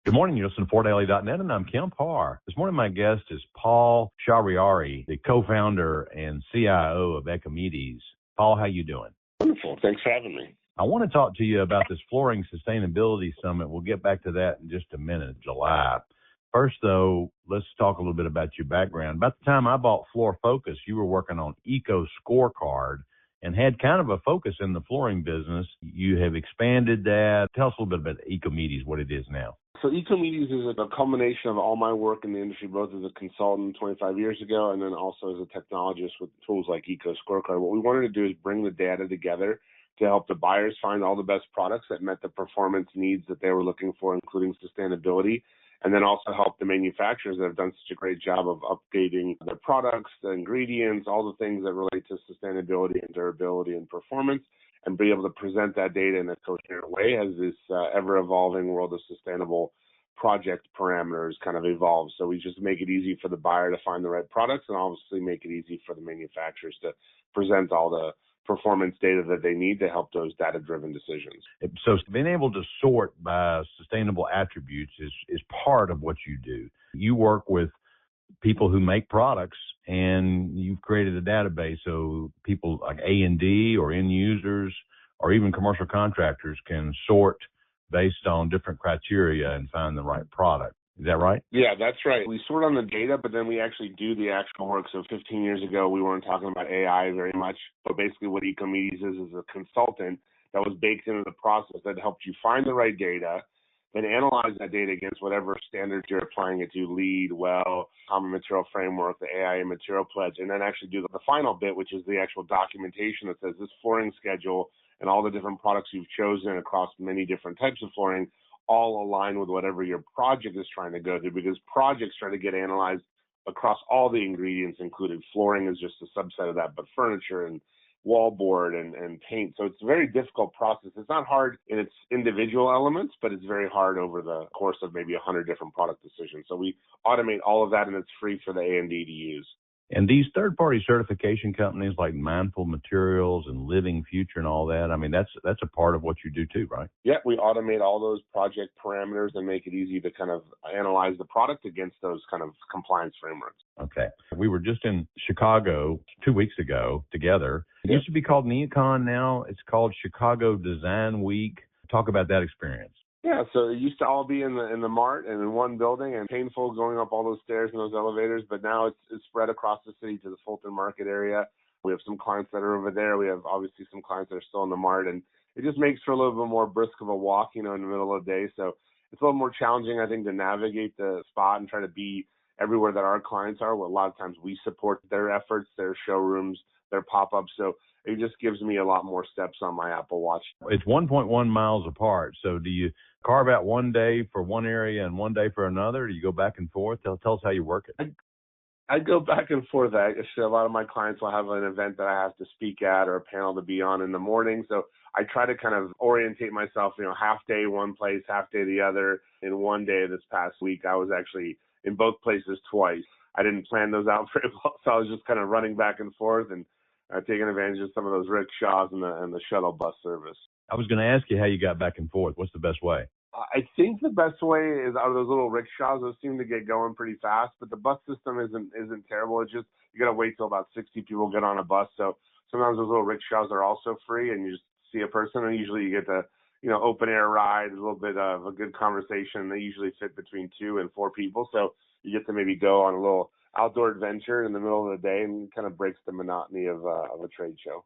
Good morning. You're listening to FortDaily.net, and I'm Kemp Harr. This morning, my guest is Paul Shahriari, the co-founder and CIO of Ecomedes. Paul, how you doing? Wonderful. Thanks for having me. I want to talk to you about this Flooring Sustainability Summit. We'll get back to that in just a minute, July. First, though, let's talk a little bit about your background. About the time I bought Floor Focus, you were working on Eco Scorecard and had kind of a focus in the flooring business. You have expanded that. Tell us a little bit about Ecomedes, what it is now. So Ecomedes is a culmination of all my work in the industry, both as a consultant 25 years ago and then also as a technologist with tools like Eco Scorecard. What we wanted to do is bring the data together to help the buyers find all the best products that met the performance needs that they were looking for, including sustainability, and then also help the manufacturers that have done such a great job of updating their products, the ingredients, all the things that relate to sustainability and durability and performance, and be able to present that data in a coherent way as this ever-evolving world of sustainable project parameters kind of evolves. So we just make it easy for the buyer to find the right products and obviously make it easy for the manufacturers to present all the performance data that they need to help those data-driven decisions. So being able to sort by sustainable attributes is part of what you do. You work with people who make products, and you've created a database so people like A&D or end users or even commercial contractors can sort based on different criteria and find the right product. Is that right? Yeah, that's right. We sort on the data, but then we actually do the actual work. So 15 years ago, we weren't talking about AI very much, but basically what Ecomedes is a consultant that was baked into the process that helped you find the right data, then analyze that data against whatever standards you're applying it to, LEED, WELL, Common Material Framework, the AIA Material Pledge, and then actually do the final bit, which is the actual documentation that says this flooring schedule and all the different products you've chosen across many different types of flooring all align with whatever your project is trying to go to, because projects try to get analyzed across all the ingredients included. Flooring is just a subset of that, but furniture and wallboard and paint. So it's a very difficult process. It's not hard in its individual elements, but it's very hard over the course of maybe 100 different product decisions. So we automate all of that, and it's free for the A&D to use. And these third-party certification companies like Mindful Materials and Living Future and all that, I mean, that's a part of what you do too, right? Yeah, we automate all those project parameters and make it easy to kind of analyze the product against those kind of compliance frameworks. Okay. We were just in Chicago 2 weeks ago together. It used to be called NeoCon. Now it's called Chicago Design Week. Talk about that experience. Yeah, so it used to all be in the Mart and in one building, and painful going up all those stairs and those elevators, but now it's spread across the city to the Fulton Market area. We have some clients that are over there. We have obviously some clients that are still in the Mart, and it just makes for a little bit more brisk of a walk, in the middle of the day. So it's a little more challenging, I think, to navigate the spot and try to be everywhere that our clients are. Well, a lot of times we support their efforts, their showrooms, their pop-ups. So it just gives me a lot more steps on my Apple Watch. It's 1.1 miles apart. So do you carve out one day for one area and one day for another? Do you go back and forth? Tell us how you work it. I go back and forth. Actually, a lot of my clients will have an event that I have to speak at or a panel to be on in the morning. So I try to kind of orientate myself, half day one place, half day the other. In one day this past week, I was actually in both places twice. I didn't plan those out very well, so I was just kind of running back and forth and taking advantage of some of those rickshaws and the shuttle bus service. I was going to ask you how you got back and forth. What's the best way? I think the best way is out of those little rickshaws. Those seem to get going pretty fast, but the bus system isn't terrible. It's just you got to wait till about 60 people get on a bus. So sometimes those little rickshaws are also free, and you just see a person, and usually you get the open air ride, a little bit of a good conversation. They usually fit between 2 and 4 people, so you get to maybe go on a little outdoor adventure in the middle of the day, and kind of breaks the monotony of a trade show.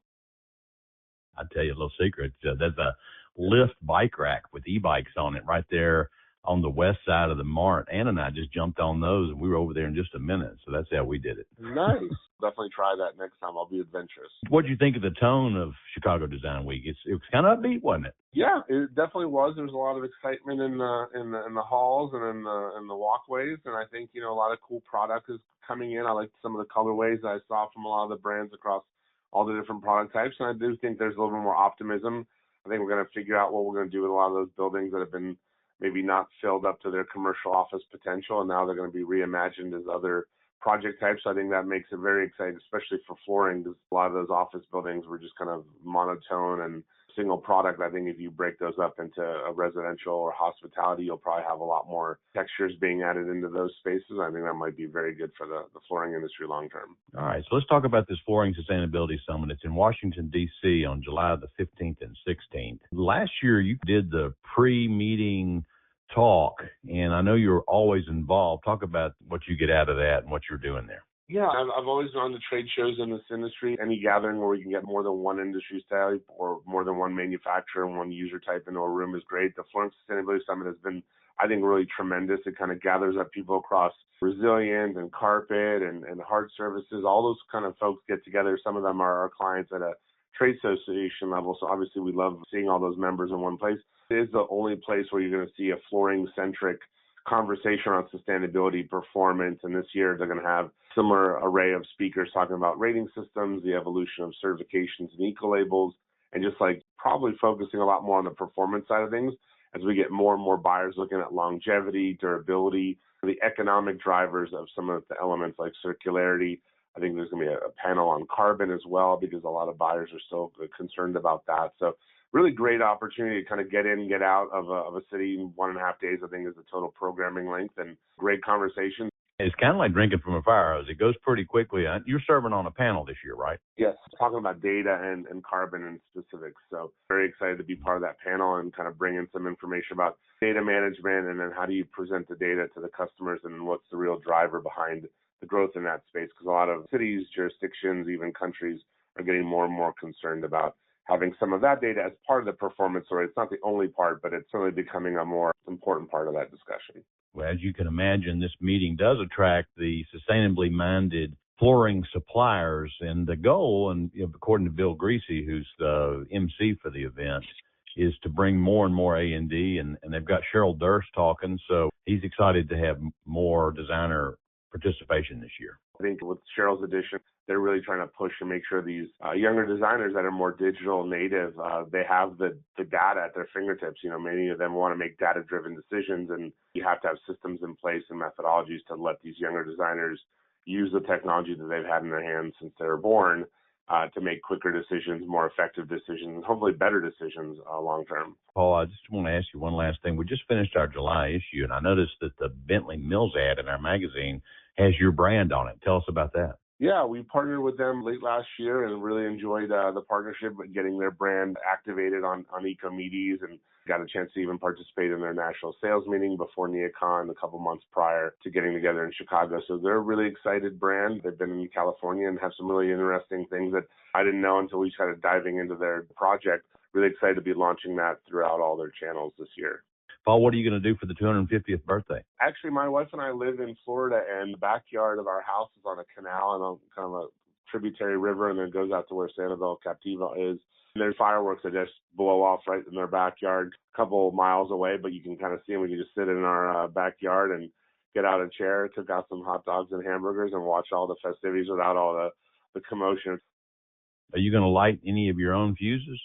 I'll tell you a little secret. There's a lift bike rack with e-bikes on it right there on the west side of the Mart. Ann and I just jumped on those, and we were over there in just a minute. So that's how we did it. Nice. Definitely try that next time. I'll be adventurous. What did you think of the tone of Chicago Design Week? It was kind of upbeat, wasn't it? Yeah, it definitely was. There was a lot of excitement in the halls and in the walkways, and I think a lot of cool product is coming in. I liked some of the colorways that I saw from a lot of the brands across all the different product types, and I do think there's a little bit more optimism. I think we're going to figure out what we're going to do with a lot of those buildings that have been maybe not filled up to their commercial office potential, and now they're going to be reimagined as other project types. I think that makes it very exciting, especially for flooring, because a lot of those office buildings were just kind of monotone and single product. I think if you break those up into a residential or hospitality, you'll probably have a lot more textures being added into those spaces. I think that might be very good for the flooring industry long term. All right, so let's talk about this Flooring Sustainability Summit. It's in Washington, D.C. on July the 15th and 16th. Last year, you did the pre-meeting talk, and I know you're always involved. Talk about what you get out of that and what you're doing there. Yeah, I've always gone to trade shows in this industry. Any gathering where we can get more than one industry type or more than one manufacturer and one user type into a room is great. The Flooring Sustainability Summit has been, I think, really tremendous. It kind of gathers up people across resilient and carpet and hard surfaces. All those kind of folks get together. Some of them are our clients at a trade association level. So obviously we love seeing all those members in one place. It is the only place where you're going to see a flooring-centric conversation on sustainability performance. And this year they're going to have similar array of speakers talking about rating systems, the evolution of certifications and eco-labels, and just like probably focusing a lot more on the performance side of things as we get more and more buyers looking at longevity, durability, the economic drivers of some of the elements like circularity. I think there's going to be a panel on carbon as well because a lot of buyers are still concerned about that. So really great opportunity to kind of get in, get out of a city in 1.5 days, I think is the total programming length, and great conversation. It's kind of like drinking from a fire hose. It goes pretty quickly. You're serving on a panel this year, right? Yes, talking about data and carbon and specifics. So very excited to be part of that panel and kind of bring in some information about data management and then how do you present the data to the customers and what's the real driver behind the growth in that space. Because a lot of cities, jurisdictions, even countries are getting more and more concerned about having some of that data as part of the performance story. It's not the only part, but it's certainly becoming a more important part of that discussion. Well, as you can imagine, this meeting does attract the sustainably minded flooring suppliers. And the goal, and according to Bill Greasy, who's the MC for the event, is to bring more and more A&D. And they've got Cheryl Durst talking. So he's excited to have more designer participation this year. I think with Cheryl's addition, they're really trying to push and make sure these younger designers that are more digital native, they have the data at their fingertips. Many of them want to make data-driven decisions, and you have to have systems in place and methodologies to let these younger designers use the technology that they've had in their hands since they were born to make quicker decisions, more effective decisions, and hopefully better decisions long term. Paul, I just want to ask you one last thing. We just finished our July issue, and I noticed that the Bentley Mills ad in our magazine has your brand on it. Tell us about that. Yeah, we partnered with them late last year and really enjoyed the partnership, getting their brand activated on Ecomedes, and got a chance to even participate in their national sales meeting before NeoCon a couple months prior to getting together in Chicago. So they're a really excited brand. They've been in California and have some really interesting things that I didn't know until we started diving into their project. Really excited to be launching that throughout all their channels this year. Paul, what are you going to do for the 250th birthday? Actually, my wife and I live in Florida, and the backyard of our house is on a canal and on kind of a tributary river, and then it goes out to where Sanibel Captiva is. And there's fireworks that just blow off right in their backyard, a couple miles away, but you can kind of see them. We can just sit in our backyard and get out a chair, cook out some hot dogs and hamburgers, and watch all the festivities without all the commotion. Are you going to light any of your own fuses?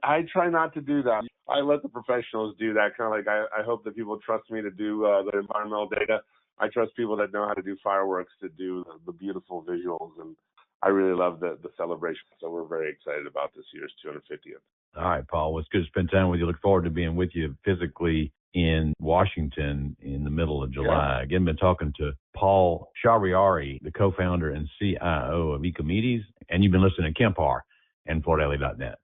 I try not to do that. I let the professionals do that. Kind of like I hope that people trust me to do the environmental data. I trust people that know how to do fireworks to do the beautiful visuals. And I really love the celebration. So we're very excited about this year's 250th. All right, Paul. Well, it's good to spend time with you. Look forward to being with you physically in Washington in the middle of July. Yeah. Again, been talking to Paul Shahriari, the co-founder and CIO of Ecomedes. And you've been listening to Kemp Harr and FloorDaily.net.